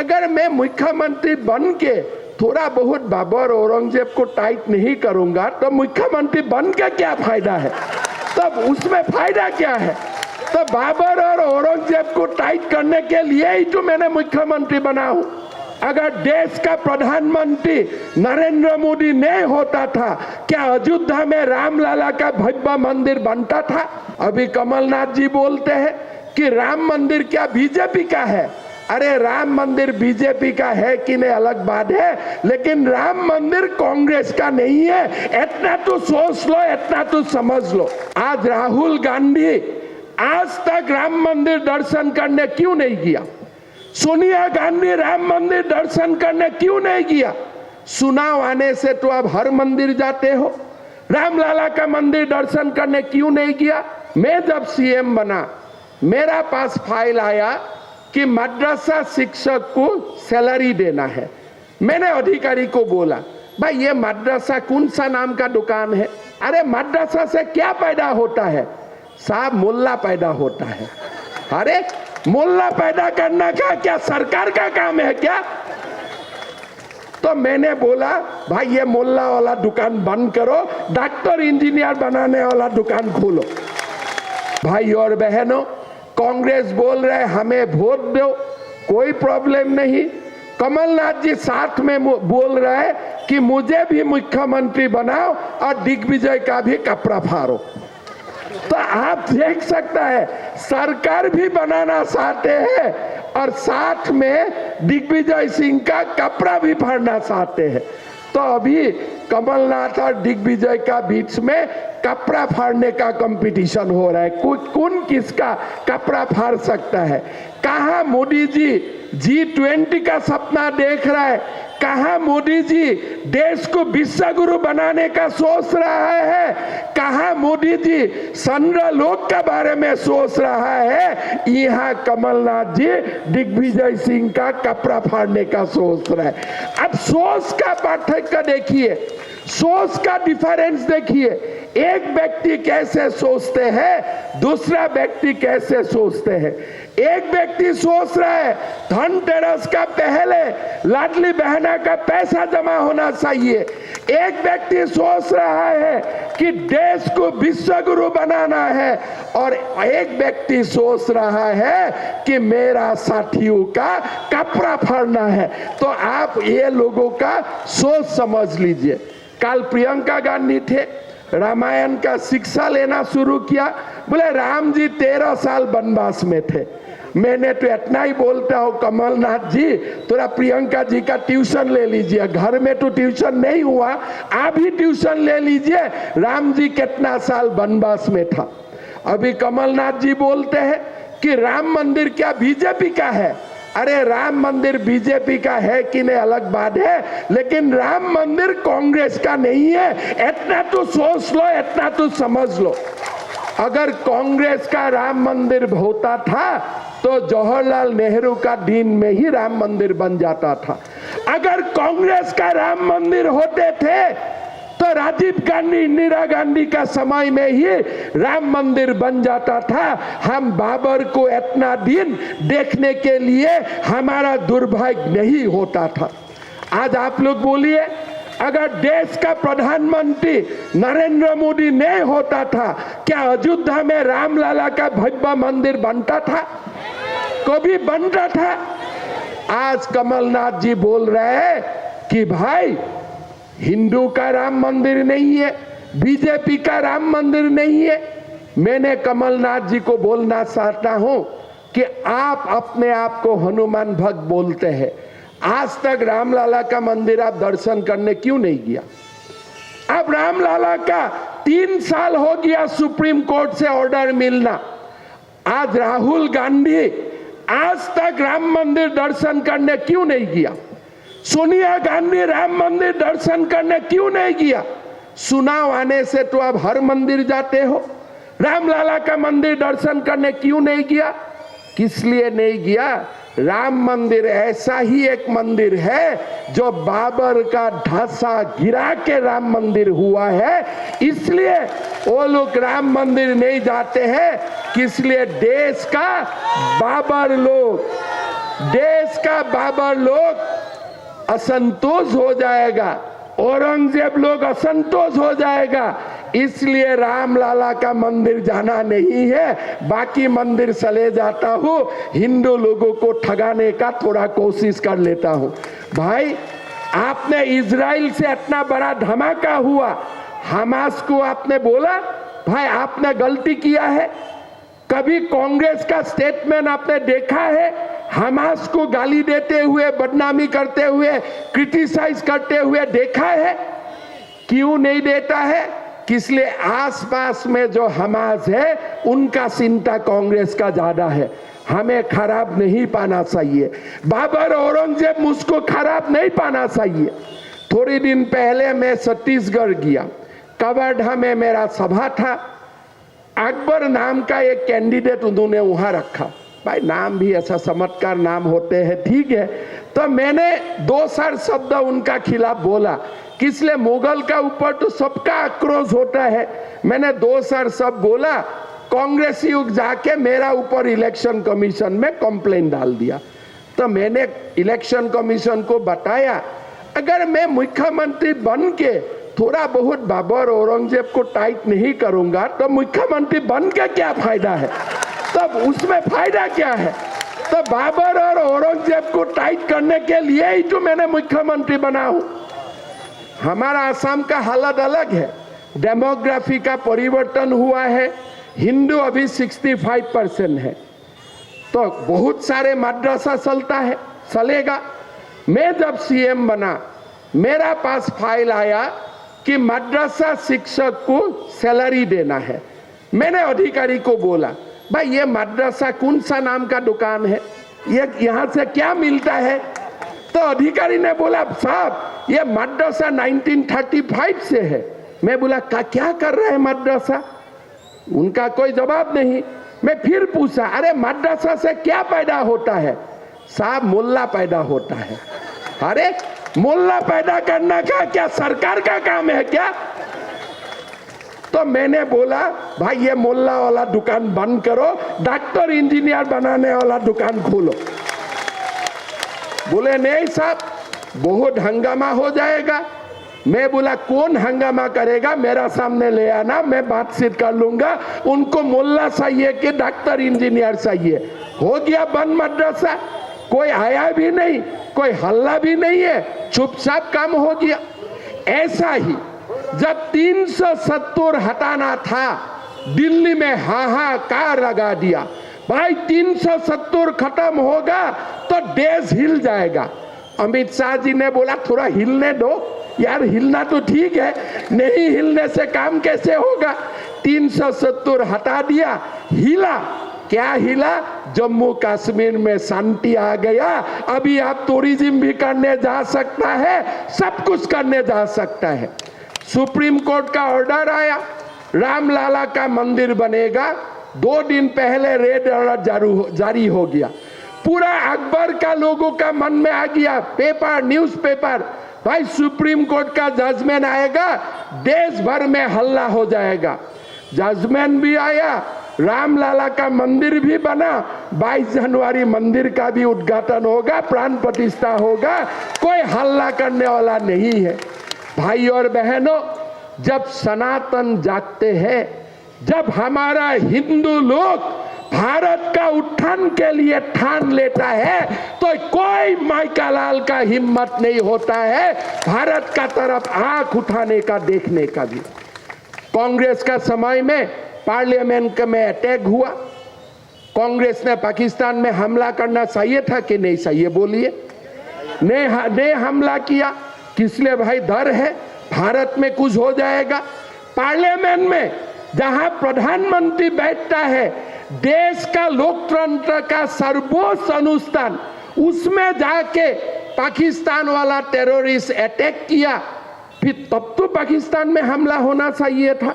अगर मैं मुख्यमंत्री बन के थोड़ा बहुत बाबर औरंगजेब को टाइट नहीं करूंगा तो मुख्यमंत्री बन के क्या फायदा है? तब उसमें फायदा क्या है? तो बाबर और औरंगजेब को टाइट करने के लिए ही तो मैंने मुख्यमंत्री बना हूं। अगर देश का प्रधानमंत्री नरेंद्र मोदी नहीं होता था, क्या अयोध्या में रामलला का भव्य मंदिर बनता था? अभी कमलनाथ जी बोलते हैं कि राम मंदिर क्या बीजेपी का है। अरे राम मंदिर बीजेपी का है कि नहीं अलग बात है, लेकिन राम मंदिर कांग्रेस का नहीं है। इतना तो सोच लो, इतना तो समझ लो। आज राहुल गांधी आज तक राम मंदिर दर्शन करने क्यों नहीं गया? सोनिया गांधी राम मंदिर दर्शन करने क्यों नहीं गया? चुनाव आने से तो अब हर मंदिर जाते हो, रामलला का मंदिर दर्शन करने क्यों नहीं गया? मैं जब सीएम बना, मेरा पास फाइल आया कि मद्रासा शिक्षक को सैलरी देना है। मैंने अधिकारी को बोला, भाई ये मद्रासा कौन सा नाम का दुकान है? अरे मद्रासा से क्या पैदा होता है? साहब मुल्ला पैदा होता है। अरे मुल्ला पैदा करना का क्या सरकार का काम है क्या? तो मैंने बोला भाई ये मुल्ला वाला दुकान बंद करो, डॉक्टर इंजीनियर बनाने वाला दुकान खोलो। भाई और बहनों, कांग्रेस बोल रहे हमें वोट दो, कोई प्रॉब्लम नहीं। कमलनाथ जी साथ में बोल रहे कि मुझे भी मुख्यमंत्री बनाओ और दिग्विजय का भी कपड़ा फाड़ो। तो आप देख सकता है सरकार भी बनाना चाहते हैं और साथ में दिग्विजय सिंह का कपड़ा भी फाड़ना चाहते हैं। तो अभी कमलनाथ और दिग्विजय का बीच में कपड़ा फाड़ने का कंपटीशन हो रहा है। कौन किसका कपड़ा फाड़ सकता है? कहाँ मोदी जी G20 का सपना देख रहा है, कहाँ मोदी जी देश को विश्व गुरु बनाने का सोच रहा है, कहाँ मोदी जी चंद्रलोक के बारे में सोच रहा है, यहाँ कमलनाथ जी दिग्विजय सिंह का कपड़ा फाड़ने का सोच रहा है। अब सोच का पार्थक्य देखिए, सोच का डिफरेंस देखिए। एक व्यक्ति कैसे सोचते हैं, दूसरा व्यक्ति कैसे सोचते हैं। एक व्यक्ति सोच रहा है धनतेरस का पहले लाडली बहना का पैसा जमा होना चाहिए। एक व्यक्ति सोच रहा है कि देश को विश्व गुरु बनाना है और एक व्यक्ति सोच रहा है कि मेरा साथियों का कपड़ा फाड़ना है। तो आप ये लोगों का सोच समझ लीजिए। कल प्रियंका गांधी थे, रामायण का शिक्षा लेना शुरू किया, बोले राम जी 13 साल वनवास में थे। मैंने तो इतना ही बोलता हूँ कमलनाथ जी थोड़ा प्रियंका जी का ट्यूशन ले लीजिए, घर में तो ट्यूशन नहीं हुआ, आप ही ट्यूशन ले लीजिए राम जी कितना साल वनवास में था। अभी कमलनाथ जी बोलते हैं कि राम मंदिर क्या बीजेपी का है। अरे राम मंदिर बीजेपी का है कि नहीं अलग बात है, लेकिन राम मंदिर कांग्रेस का नहीं है। इतना तो सोच लो, इतना तो समझ लो। अगर कांग्रेस का राम मंदिर होता था तो जवाहरलाल नेहरू का दिन में ही राम मंदिर बन जाता था। अगर कांग्रेस का राम मंदिर होते थे तो राजीव गांधी, इंदिरा गांधी का समय में ही राम मंदिर बन जाता था। हम बाबर को इतना दिन देखने के लिए हमारा दुर्भाग्य नहीं होता था। आज आप लोग बोलिए, अगर देश का प्रधानमंत्री नरेंद्र मोदी नहीं होता था, क्या अयोध्या में रामलला का भव्य मंदिर बनता था? कभी बनता था? आज कमलनाथ जी बोल रहे हैं कि भाई हिंदू का राम मंदिर नहीं है, बीजेपी का राम मंदिर नहीं है। मैंने कमलनाथ जी को बोलना चाहता हूं कि आप अपने आप को हनुमान भक्त बोलते हैं, आज तक रामलला का मंदिर आप दर्शन करने क्यों नहीं गया? अब रामलला का 3 साल हो गया सुप्रीम कोर्ट से ऑर्डर मिलना। आज राहुल गांधी आज तक राम मंदिर दर्शन करने क्यों नहीं गया? सोनिया गांधी राम मंदिर दर्शन करने क्यों नहीं गया? चुनाव आने से तो अब हर मंदिर जाते हो, रामलला का मंदिर दर्शन करने क्यों नहीं गया? किस लिए नहीं गया? राम मंदिर ऐसा ही एक मंदिर है जो बाबर का ढांचा गिरा के राम मंदिर हुआ है, इसलिए वो लोग राम मंदिर नहीं जाते हैं। किस लिए? देश का बाबर लोग, देश का बाबर लोग असंतोष हो जाएगा, औरंगजेब लोग असंतोष हो जाएगा, इसलिए रामलाला का मंदिर जाना नहीं है, बाकी मंदिर चले जाता हूँ, हिंदू लोगों को ठगाने का थोड़ा कोशिश कर लेता हूँ। भाई आपने इजराइल से इतना बड़ा धमाका हुआ, हमास को आपने बोला भाई आपने गलती किया है? कभी कांग्रेस का स्टेटमेंट आपने देखा है हमास को गाली देते हुए, बदनामी करते हुए, क्रिटिसाइज करते हुए देखा है? क्यों नहीं देता है? इसलिए आसपास में जो हमास है उनका चिंता कांग्रेस का ज्यादा है। हमें खराब नहीं पाना चाहिए, बाबर औरंगजेब मुझको खराब नहीं पाना चाहिए। थोड़ी दिन पहले मैं छत्तीसगढ़ गया, कवर्धा में मेरा सभा था। अकबर नाम का एक कैंडिडेट उन्होंने वहां रखा, भाई नाम भी ऐसा चमत्कार नाम होते हैं, ठीक है। तो मैंने 2 शब्द उनका खिलाफ बोला, किसलिए मुगल का ऊपर तो सबका आक्रोश होता है। मैंने 2 शब्द बोला, कांग्रेसी युग जाके मेरा ऊपर इलेक्शन कमीशन में कंप्लेंट डाल दिया। तो मैंने इलेक्शन कमीशन को बताया, अगर मैं मुख्यमंत्री बन के थोड़ा बहुत बाबर औरंगजेब को टाइट नहीं करूंगा तो मुख्यमंत्री बन के क्या फायदा है, तब उसमें फायदा क्या है? तो बाबर और औरंगजेब को टाइट करने के लिए ही तो मैंने मुख्यमंत्री बना हूं। हमारा असम का हालत अलग है, डेमोग्राफी का परिवर्तन हुआ है, हिंदू अभी 65% है, तो बहुत सारे मदरसा चलता है, चलेगा। मैं जब सीएम बना, मेरा पास फाइल आया कि मदरसा शिक्षक को सैलरी देना है। मैंने अधिकारी को बोला, भाई ये मदरसा कौन सा नाम का दुकान है, ये यहाँ से क्या मिलता है? तो अधिकारी ने बोला, साहब ये मदरसा 1935 से है। मैं बोला क्या कर रहे हैं मदरसा? उनका कोई जवाब नहीं। मैं फिर पूछा, अरे मदरसा से क्या पैदा होता है? साहब मुल्ला पैदा होता है। अरे मुल्ला पैदा करना का क्या सरकार का काम है क्या? तो मैंने बोला, भाई ये मुल्ला वाला दुकान बंद करो, डॉक्टर इंजीनियर बनाने वाला दुकान खोलो। बोले नहीं साहब, बहुत हंगामा हो जाएगा। मैं बोला कौन हंगामा करेगा, मेरा सामने ले आना, मैं बातचीत कर लूंगा। उनको मुल्ला चाहिए कि डॉक्टर इंजीनियर चाहिए। हो गया बंद मदरसा, कोई आया भी नहीं, कोई हल्ला भी नहीं है, चुपचाप काम हो गया। ऐसा ही जब 370 हटाना था, दिल्ली में हाहाकार लगा दिया, भाई 370 खत्म होगा तो देश हिल जाएगा। अमित शाह जी ने बोला थोड़ा हिलने दो यार, हिलना तो ठीक है, नहीं हिलने से काम कैसे होगा? 370 हटा दिया, हिला क्या हिला? जम्मू कश्मीर में शांति आ गया। अभी आप टूरिज्म भी करने जा सकता है, सब कुछ करने जा सकता है। सुप्रीम कोर्ट का ऑर्डर आया, रामलाला का मंदिर बनेगा। 2 दिन पहले रेड अलर्ट जारी हो गया। पूरा अकबर का लोगों का मन में आ गया, पेपर न्यूज़पेपर, भाई सुप्रीम कोर्ट का जजमेंट आएगा, देश भर में हल्ला हो जाएगा। जजमेंट भी आया, रामलाला का मंदिर भी बना। 22 जनवरी मंदिर का भी उद्घाटन होगा, प्राण प्रतिष्ठा होगा, कोई हल्ला करने वाला नहीं है। भाई और बहनों, जब सनातन जागते हैं, जब हमारा हिंदू लोग भारत का उत्थान के लिए ठान लेता है, तो कोई माइकालाल का हिम्मत नहीं होता है भारत का तरफ आंख उठाने का, देखने का भी। कांग्रेस का समय में पार्लियामेंट में अटैक हुआ, कांग्रेस ने पाकिस्तान में हमला करना चाहिए था कि नहीं चाहिए? बोलिए। ने हमला किया, किस लिए? भाई डर है भारत में कुछ हो जाएगा। पार्लियामेंट में जहां प्रधानमंत्री बैठता है, देश का लोकतंत्र का सर्वोच्च अनुष्ठान, उसमें जाके पाकिस्तान वाला टेररिस्ट अटैक किया, फिर तब तो पाकिस्तान में हमला होना चाहिए था,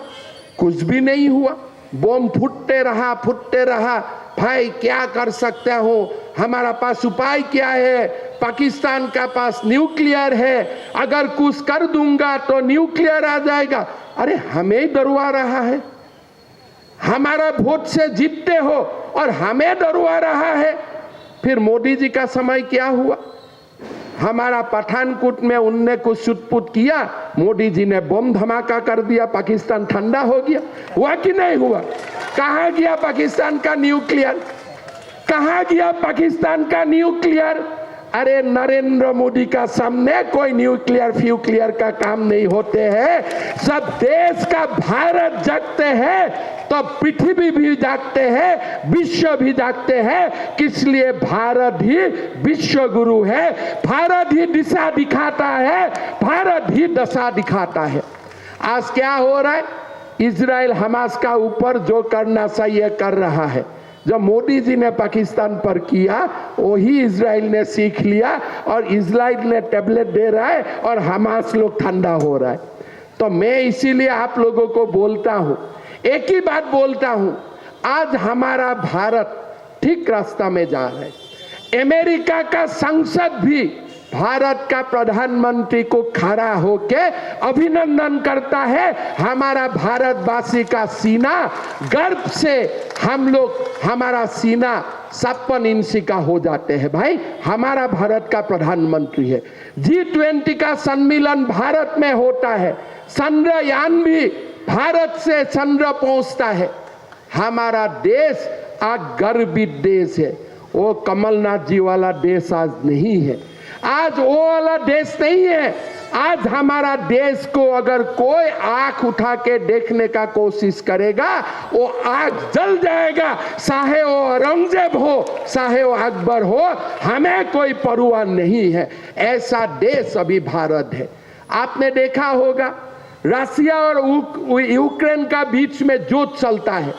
कुछ भी नहीं हुआ। बम फूटते रहा। भाई क्या कर सकता हो, हमारा पास उपाय क्या है? पाकिस्तान का पास न्यूक्लियर है, अगर कुछ कर दूंगा तो न्यूक्लियर आ जाएगा। अरे हमें ही डरवा रहा है, हमारा वोट से जीतते हो और हमें डरवा रहा है। फिर मोदी जी का समय क्या हुआ? हमारा पठानकोट में उनने कुछ छुटपुट किया, मोदी जी ने बम धमाका कर दिया, पाकिस्तान ठंडा हो गया। हुआ कि नहीं हुआ? कहां गया पाकिस्तान का न्यूक्लियर? कहां गया पाकिस्तान का न्यूक्लियर? अरे नरेंद्र मोदी का सामने कोई न्यूक्लियर फ्यूक्लियर का काम नहीं होते हैं। सब देश का भारत जागते हैं तो पृथ्वी भी जागते हैं, विश्व भी जागते हैं। किस लिए? भारत ही विश्व गुरु है, भारत ही दिशा दिखाता है, भारत ही दशा दिखाता है। आज क्या हो रहा है? इजराइल हमास का ऊपर जो करना चाहिए कर रहा है। जब मोदी जी ने पाकिस्तान पर किया वही इजराइल ने सीख लिया और इजराइल ने टेबलेट दे रहा है और हमास लोग ठंडा हो रहा है। तो मैं इसीलिए आप लोगों को बोलता हूं, एक ही बात बोलता हूं, आज हमारा भारत ठीक रास्ता में जा रहा है। अमेरिका का संसद भी भारत का प्रधानमंत्री को खड़ा होके अभिनंदन करता है। हमारा भारतवासी का सीना गर्व से हम लोग, हमारा सीना 56 इंची का हो जाते हैं। भाई हमारा भारत का प्रधानमंत्री है। G20 का सम्मेलन भारत में होता है, चंद्रयान भी भारत से चंद्र पहुंचता है। हमारा देश आज गर्वित देश है। वो कमलनाथ जी वाला देश आज नहीं है, आज वो वाला देश नहीं है। आज हमारा देश को अगर कोई आंख उठा के देखने का कोशिश करेगा वो आग जल जाएगा, चाहे वो औरंगजेब हो चाहे वो अकबर हो, हमें कोई परवाह नहीं है। ऐसा देश अभी भारत है। आपने देखा होगा रशिया और यूक्रेन का बीच में युद्ध चलता है।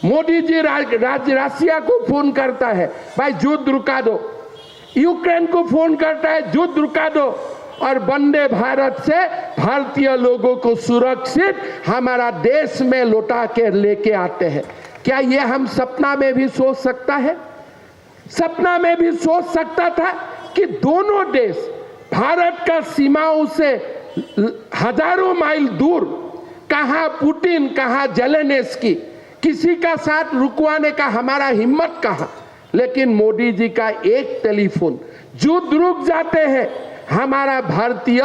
मोदी जी रशिया को फोन करता है, भाई युद्ध रुका दो। यूक्रेन को फोन करता है, युद्ध रुका दो। और वंदे भारत से भारतीय लोगों को सुरक्षित हमारा देश में लौटा के लेके आते हैं। क्या ये हम सपना में भी सोच सकता है? सपना में भी सोच सकता था कि दोनों देश भारत का सीमाओं से हजारों माइल दूर, कहां पुतिन कहां जेलेंस्की, किसी का साथ रुकवाने का हमारा हिम्मत कहां? लेकिन मोदी जी का एक टेलीफोन, युद्ध रुक जाते हैं, हमारा भारतीय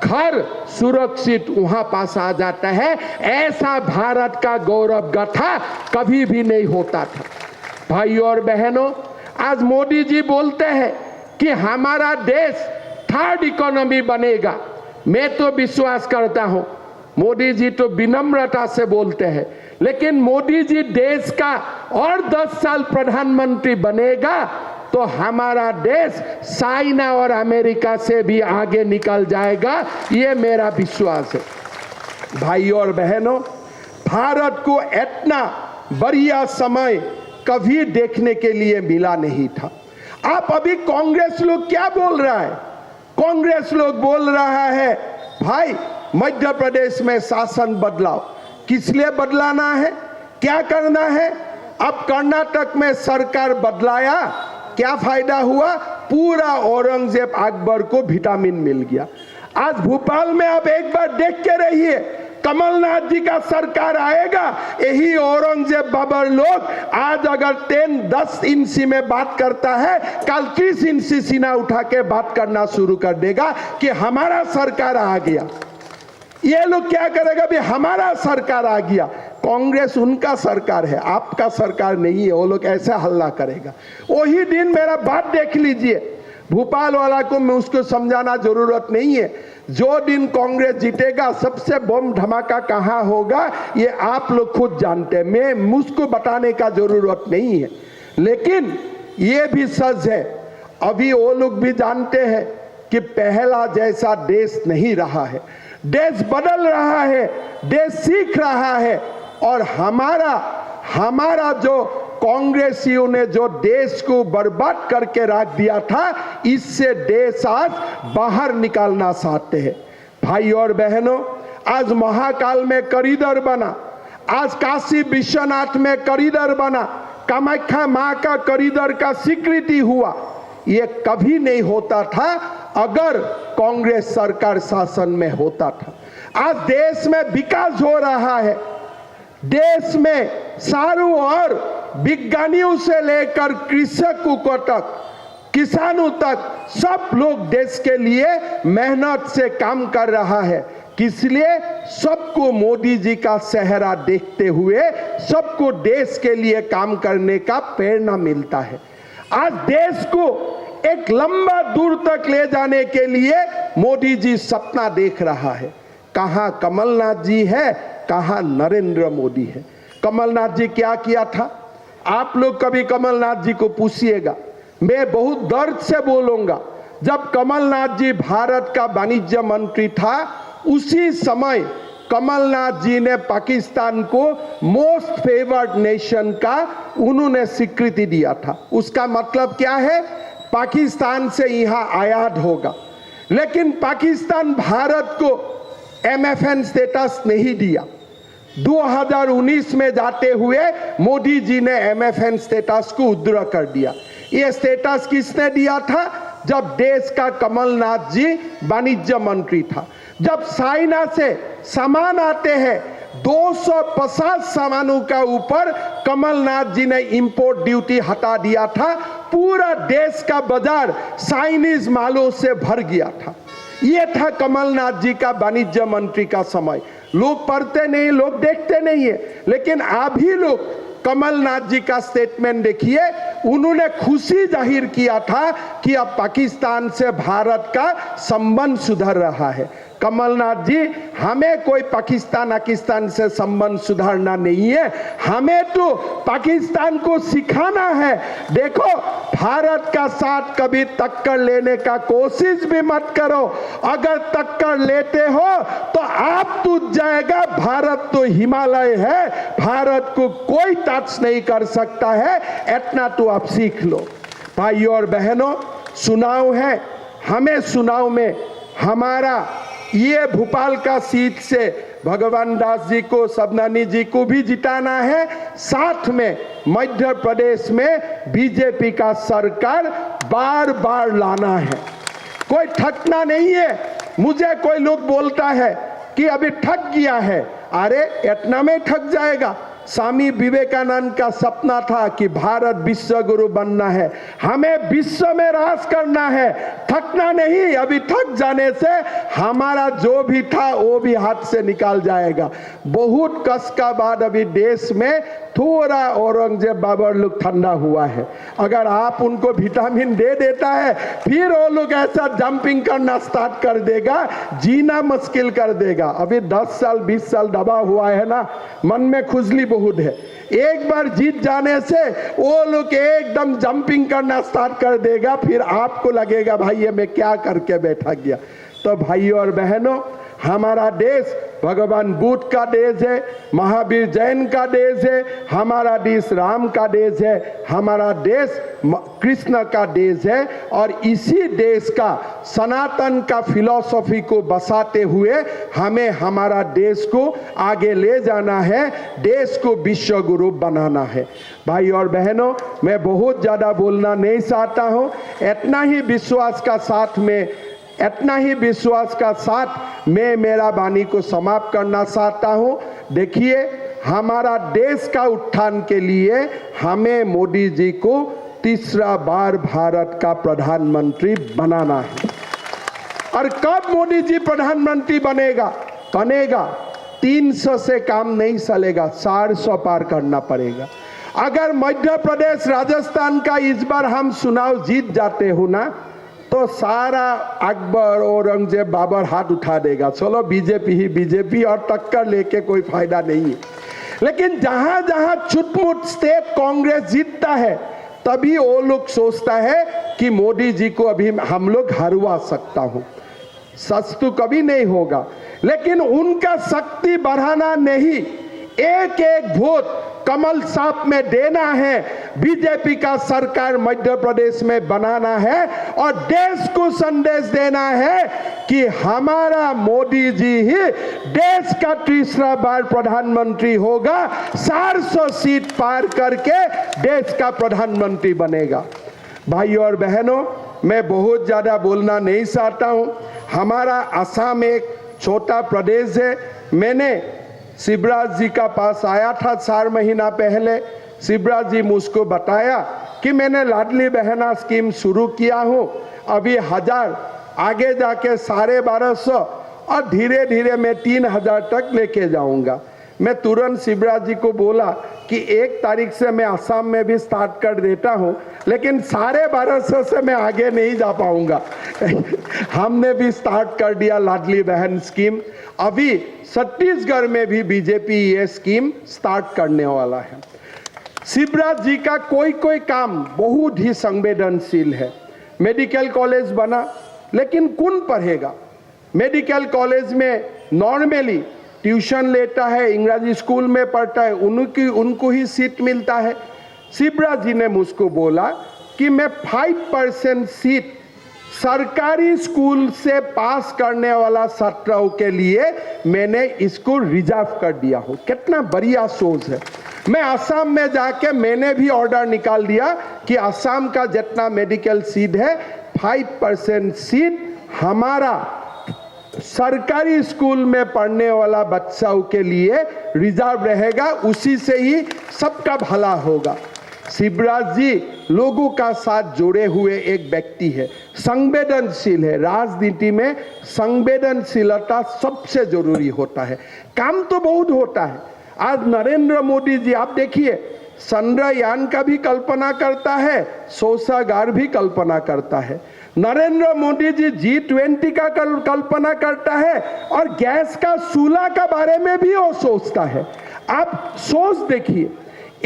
घर सुरक्षित वहां पास आ जाता है। ऐसा भारत का गौरव गाथा कभी भी नहीं होता था। भाइयों और बहनों, आज मोदी जी बोलते हैं कि हमारा देश थर्ड इकोनॉमी बनेगा। मैं तो विश्वास करता हूं, मोदी जी तो विनम्रता से बोलते हैं, लेकिन मोदी जी देश का और 10 साल प्रधानमंत्री बनेगा तो हमारा देश चाइना और अमेरिका से भी आगे निकल जाएगा, ये मेरा विश्वास है। भाइयों और बहनों, भारत को इतना बढ़िया समय कभी देखने के लिए मिला नहीं था। आप अभी कांग्रेस लोग क्या बोल रहा है? कांग्रेस लोग बोल रहा है भाई मध्य प्रदेश में शासन बदलाओ। किस लिए बदलाना है? क्या करना है? अब कर्नाटक में सरकार बदलाया, क्या फायदा हुआ? पूरा औरंगजेब अकबर को विटामिन मिल गया। आज भोपाल में आप एक बार देख के रहिए, कमलनाथ जी का सरकार आएगा, यही औरंगजेब बाबर लोग आज अगर 10 इंची में बात करता है, कल 30 इंची सीना उठा के बात करना शुरू कर देगा कि हमारा सरकार आ गया। ये लोग क्या करेगा? भी हमारा सरकार आ गया। कांग्रेस उनका सरकार है, आपका सरकार नहीं है। वो लोग ऐसा हल्ला करेगा। वही दिन मेरा बात देख लीजिए, भोपाल वाला को मैं उसको समझाना जरूरत नहीं है। जो दिन कांग्रेस जीतेगा सबसे बम धमाका कहां होगा ये आप लोग खुद जानते हैं, मैं मुझको बताने का जरूरत नहीं है। लेकिन ये भी सच है, अभी वो लोग भी जानते हैं कि पहला जैसा देश नहीं रहा है। देश बदल रहा है, देश सीख रहा है। और हमारा जो कांग्रेसियों ने जो देश को बर्बाद करके रख दिया था, इससे देश आज बाहर निकालना चाहते हैं। भाई और बहनों, आज महाकाल में कॉरिडोर बना, आज काशी विश्वनाथ में कॉरिडोर बना, कामाख्या मां का कॉरिडोर का स्वीकृति हुआ। ये कभी नहीं होता था अगर कांग्रेस सरकार शासन में होता था। आज देश में विकास हो रहा है, देश में चारों ओर विज्ञानियों से लेकर कृषकों तक किसानों तक सब लोग देश के लिए मेहनत से काम कर रहा है। इसलिए सबको मोदी जी का चेहरा देखते हुए सबको देश के लिए काम करने का प्रेरणा मिलता है। आज देश को एक लंबा दूर तक ले जाने के लिए मोदी जी सपना देख रहा है। कहां कमलनाथ जी है, कहां नरेंद्र मोदी है। कमलनाथ जी क्या किया था, आप लोग कभी कमलनाथ जी को पूछिएगा। मैं बहुत दर्द से बोलूंगा, जब कमलनाथ जी भारत का वाणिज्य मंत्री था, उसी समय कमलनाथ जी ने पाकिस्तान को मोस्ट फेवर्ड नेशन का उन्होंने स्वीकृति दिया था। उसका मतलब क्या है, पाकिस्तान से यहां आयात होगा। लेकिन पाकिस्तान भारत को MFN स्टेटस नहीं दिया। 2019 में जाते हुए मोदी जी ने MFN स्टेटस को उद्र कर दिया। ये स्टेटस किसने दिया था, जब देश का कमलनाथ जी वाणिज्य मंत्री था। जब चाइना से सामान आते हैं 250 सामानों का ऊपर कमलनाथ जी ने इंपोर्ट ड्यूटी हटा दिया था। पूरा देश का बाजार चाइनीज मालों से भर गया था। यह था कमलनाथ जी का वाणिज्य मंत्री का समय। लोग पढ़ते नहीं, लोग देखते नहीं है, लेकिन अभी लोग कमलनाथ जी का स्टेटमेंट देखिए। उन्होंने खुशी जाहिर किया था कि अब पाकिस्तान से भारत का संबंध सुधर रहा है। कमलनाथ जी, हमें कोई पाकिस्तान से संबंध सुधारना नहीं है, हमें तो पाकिस्तान को सिखाना है। देखो, भारत का साथ कभी टक्कर लेने का कोशिश भी मत करो। अगर टक्कर लेते हो तो आप टूट जाएगा। भारत तो हिमालय है, भारत को कोई टच नहीं कर सकता है। इतना तो आप सीख लो। भाइयों और बहनों, चुनाव है, हमें चुनाव में हमारा ये भोपाल का सीट से भगवान दास जी को, सबनानी जी को भी जिताना है। साथ में मध्य प्रदेश में बीजेपी का सरकार बार बार लाना है। कोई थकना नहीं है। मुझे कोई लोग बोलता है कि अभी थक गया है। अरे इतना में थक जाएगा। स्वामी विवेकानंद का सपना था कि भारत विश्व गुरु बनना है, हमें विश्व में राज करना है, थकना नहीं। अभी थक जाने से हमारा जो भी था वो भी हाथ से निकाल जाएगा। बहुत कष्ट का बाद अभी देश में थोड़ा औरंगजेब बाबर लोग ठंडा हुआ है। अगर आप उनको विटामिन दे देता है, फिर वो लोग ऐसा जंपिंग करना स्टार्ट कर देगा, जीना मुश्किल कर देगा। अभी 10 साल 20 साल दबा हुआ है ना, मन में खुजली बहुत है। एक बार जीत जाने से वो लोग एकदम जंपिंग करना स्टार्ट कर देगा, फिर आपको लगेगा भाई ये मैं क्या करके बैठा गया। तो भाइयों और बहनों, हमारा देश भगवान बुद्ध का देश है, महावीर जैन का देश है, हमारा देश राम का देश है, हमारा देश कृष्ण का देश है। और इसी देश का सनातन का फिलॉसफी को बसाते हुए हमें हमारा देश को आगे ले जाना है, देश को विश्व गुरु बनाना है। भाई और बहनों, मैं बहुत ज़्यादा बोलना नहीं चाहता हूँ। इतना ही विश्वास का साथ मैं मेरा वाणी को समाप्त करना चाहता हूं। देखिए, हमारा देश का उत्थान के लिए हमें मोदी जी को तीसरा बार भारत का प्रधानमंत्री बनाना है। और कब मोदी जी प्रधानमंत्री बनेगा 300 से काम नहीं चलेगा, 400 पार करना पड़ेगा। अगर मध्य प्रदेश राजस्थान का इस बार हम चुनाव जीत जाते हो ना, तो सारा अकबर औरंगजेब बाबर हाथ उठा देगा, चलो बीजेपी ही बीजेपी, और टक्कर लेके कोई फायदा नहीं है। लेकिन जहां जहां छुटमुट स्टेट कांग्रेस जीतता है, तभी वो लोग सोचता है कि मोदी जी को अभी हम लोग हरवा सकता हूं। सच तो कभी नहीं होगा, लेकिन उनका शक्ति बढ़ाना नहीं, एक एक वोट कमल साहब में देना है, बीजेपी का सरकार मध्य प्रदेश में बनाना है और देश को संदेश देना है कि हमारा मोदी जी ही देश का तीसरा बार प्रधानमंत्री होगा, 400 सीट पार करके देश का प्रधानमंत्री बनेगा। भाइयों और बहनों, मैं बहुत ज्यादा बोलना नहीं चाहता हूं। हमारा असम एक छोटा प्रदेश है। मैंने शिवराज जी का पास आया था 4 महीना पहले। शिवराज जी मुझको बताया कि मैंने लाडली बहना स्कीम शुरू किया हूँ, अभी 1000 आगे जाके 1250 और धीरे धीरे मैं 3000 तक लेके जाऊंगा। मैं तुरंत शिवराज जी को बोला कि 1 तारीख से मैं असम में भी स्टार्ट कर देता हूं, लेकिन 1250 से मैं आगे नहीं जा पाऊंगा। हमने भी स्टार्ट कर दिया लाडली बहन स्कीम। अभी छत्तीसगढ़ में भी बीजेपी ये स्कीम स्टार्ट करने वाला है। शिवराज जी का कोई कोई काम बहुत ही संवेदनशील है। मेडिकल कॉलेज बना, लेकिन कौन पढ़ेगा? मेडिकल कॉलेज में नॉर्मली ट्यूशन लेता है, इंग्रजी स्कूल में पढ़ता है, उनको ही सीट मिलता है। शिवराज जी ने मुझको बोला कि मैं 5% सीट सरकारी स्कूल से पास करने वाला छात्रों के लिए मैंने इसको रिजर्व कर दिया हूँ। कितना बढ़िया सोच है। मैं असम में जाके मैंने भी ऑर्डर निकाल दिया कि असम का जितना मेडिकल सीट है 5% सीट हमारा सरकारी स्कूल में पढ़ने वाला बच्चों के लिए रिजर्व रहेगा, उसी से ही सबका भला होगा। शिवराज जी लोगों का साथ जोड़े हुए एक व्यक्ति है, संवेदनशील है। राजनीति में संवेदनशीलता सबसे जरूरी होता है। काम तो बहुत होता है। आज नरेंद्र मोदी जी आप देखिए, चंद्रयान का भी कल्पना करता है, शौचागार भी कल्पना करता है। नरेंद्र मोदी जी G20 का कल्पना करता है और गैस का चूल्हा का बारे में भी वो सोचता है। आप सोच देखिए,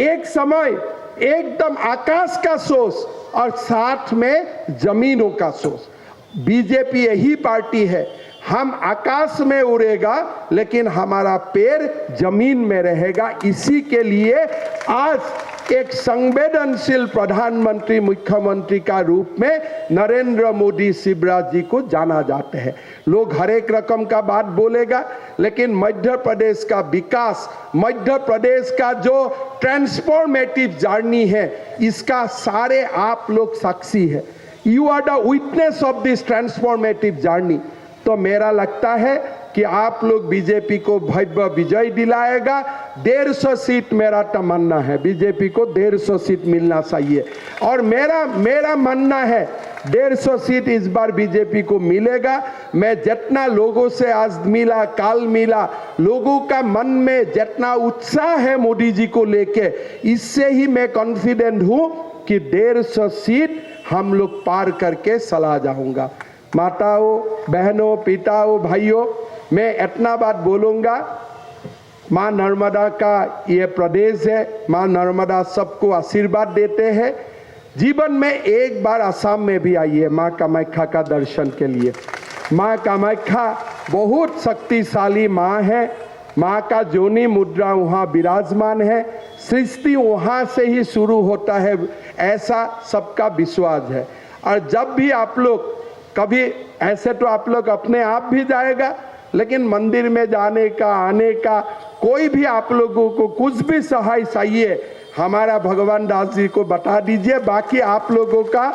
एक समय एकदम आकाश का सोच और साथ में जमीनों का सोच। बीजेपी यही पार्टी है, हम आकाश में उड़ेगा लेकिन हमारा पैर जमीन में रहेगा। इसी के लिए आज एक संवेदनशील प्रधानमंत्री मुख्यमंत्री का रूप में नरेंद्र मोदी शिवराज जी को जाना जाते हैं। लोग हर एक रकम का बात बोलेगा, लेकिन मध्य प्रदेश का विकास, मध्य प्रदेश का जो ट्रांसफॉर्मेटिव जर्नी है, इसका सारे आप लोग साक्षी है। You are the witness of this transformative journey. तो मेरा लगता है कि आप लोग बीजेपी को भव्य विजय दिलाएगा। 150 सीट मेरा तमन्ना है, बीजेपी को 150 सीट मिलना चाहिए। और मेरा मानना है 150 सीट इस बार बीजेपी को मिलेगा। मैं जितना लोगों से आज मिला, काल मिला, लोगों का मन में जितना उत्साह है मोदी जी को लेके, इससे ही मैं कॉन्फिडेंट हूं कि 150 सीट हम लोग पार करके चला जाऊंगा। माताओं, बहनों, पिताओं, भाइयों, मैं इतना बात बोलूंगा, माँ नर्मदा का ये प्रदेश है, माँ नर्मदा सबको आशीर्वाद देते हैं। जीवन में एक बार असम में भी आइए माँ कामाख्या का दर्शन के लिए। माँ कामाख्या बहुत शक्तिशाली माँ है। माँ का जोनी मुद्रा वहाँ विराजमान है। सृष्टि वहाँ से ही शुरू होता है, ऐसा सबका विश्वास है। और जब भी आप लोग कभी ऐसे तो आप लोग अपने आप भी जाएगा, लेकिन मंदिर में जाने का, आने का, कोई भी आप लोगों को कुछ भी सहाय चाहिए, हमारा भगवान दास जी को बता दीजिए। बाकी आप लोगों का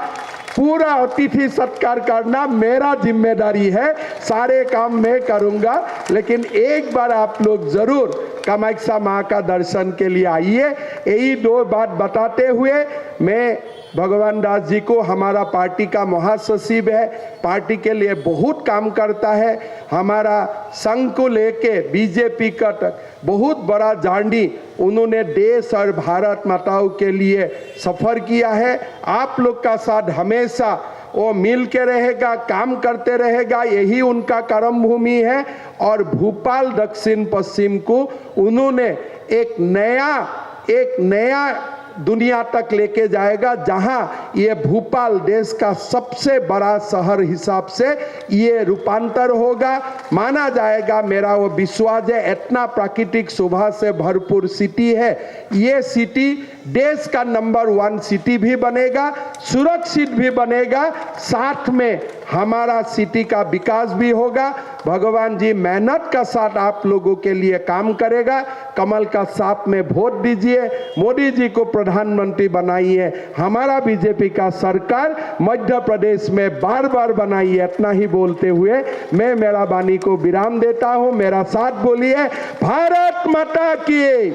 पूरा अतिथि सत्कार करना मेरा जिम्मेदारी है, सारे काम मैं करूंगा। लेकिन एक बार आप लोग जरूर कामाख्या माँ का दर्शन के लिए आइए। यही 2 बात बताते हुए मैं भगवान दास जी को, हमारा पार्टी का महासचिव है, पार्टी के लिए बहुत काम करता है, हमारा संघ को लेके बीजेपी का तक बहुत बड़ा जर्नी उन्होंने देश और भारत माताओं के लिए सफर किया है। आप लोग का साथ हमेशा वो मिल के रहेगा, काम करते रहेगा, यही उनका कर्म भूमि है। और भोपाल दक्षिण पश्चिम को उन्होंने एक नया दुनिया तक लेके जाएगा, जहां ये भोपाल देश का सबसे बड़ा शहर हिसाब से ये रूपांतर होगा, माना जाएगा। मेरा वो विश्वास है। इतना प्राकृतिक शोभा से भरपूर सिटी है ये। सिटी देश का नंबर 1 सिटी भी बनेगा, सुरक्षित भी बनेगा, साथ में हमारा सिटी का विकास भी होगा। भगवान जी मेहनत का साथ आप लोगों के लिए काम करेगा। कमल का साथ में वोट दीजिए, मोदी जी को प्रधानमंत्री बनाइए, हमारा बीजेपी का सरकार मध्य प्रदेश में बार बार बनाइए। इतना ही बोलते हुए मैं मेरा वाणी को विराम देता हूं। मेरा साथ बोलिए, भारत माता की,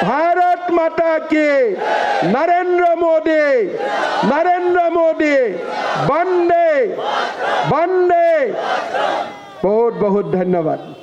भारत माता की, नरेंद्र मोदी, नरेंद्र मोदी, वंदे वंदे। बहुत बहुत धन्यवाद।